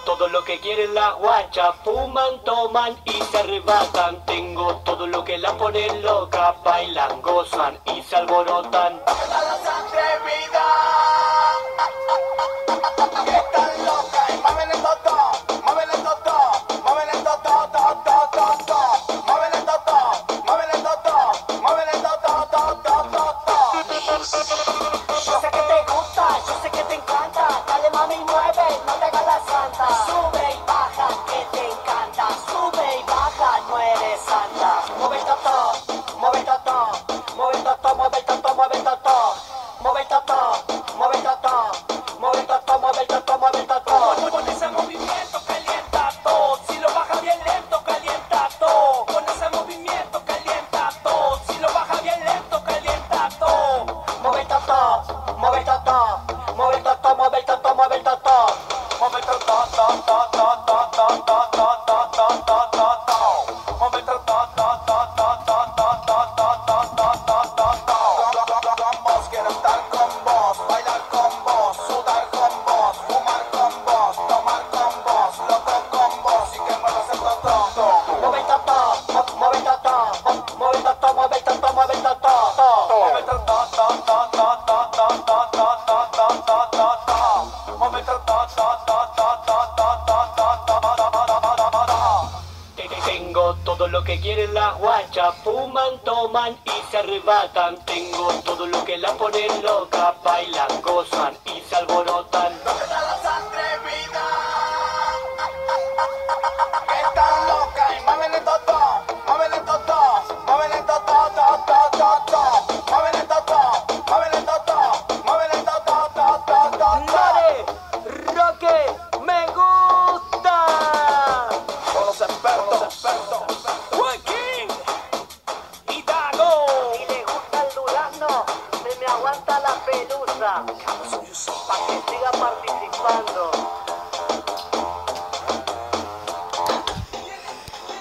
todo lo que quieren las guachas, fuman, toman y se arrebatan. Tengo todo lo que la ponen loca, bailan, gozan y se alborotan. Las atrevidas que están locas y mueven el totó, mueven el totó, mueven el totó, mueven el totó, mueven el totó, mueven el totó, Yo sé que te gusta, yo sé que te encanta, dale mami mueve, no te hagas la santa. Sube y baja, que te encanta, sube y baja, no eres santa. Mueve el totó, mueve el totó, mueve el totó, mueve el totó, mueve el totó, mueve el totó, mueve el totó, mueve el totó, mueve el totó, mueve el totó. Con ese movimiento calienta todo, si lo baja bien lento calienta todo. Con ese movimiento calienta todo, si lo baja bien lento calienta todo. Mueve el totó, mueve el totó, mueve el totó, mueve el totó, mueve el totó, mueve el totó, mueve el totó. Quiero estar con vos, bailar con vos, sudar con vos, fumar con vos, tomar con vos, loco con vos y que muevas el totó. Mueve el totó, mueve el totó, mueve el totó, mueve el totó, mueve el totó, mueve el totó, mueve el totó. Tengo todo lo que quieren las guachas, fuman, toman y se arrebatan. Tengo todo lo que la ponen loca, bailan, gozan y se alborotan. ¿Dónde están las atrevidas que están locas y mueven el totó, mueven el totó, mueven el totó, mueven el totó, mueven el totó, mueven el totó, ¡Dale! ¡Roque! ¡Me gusta! Todos los expertos. ¡Joaquín! ¡Y Dago! Si le gusta el durazno, se me aguanta la pelusa. Pa' que siga participando.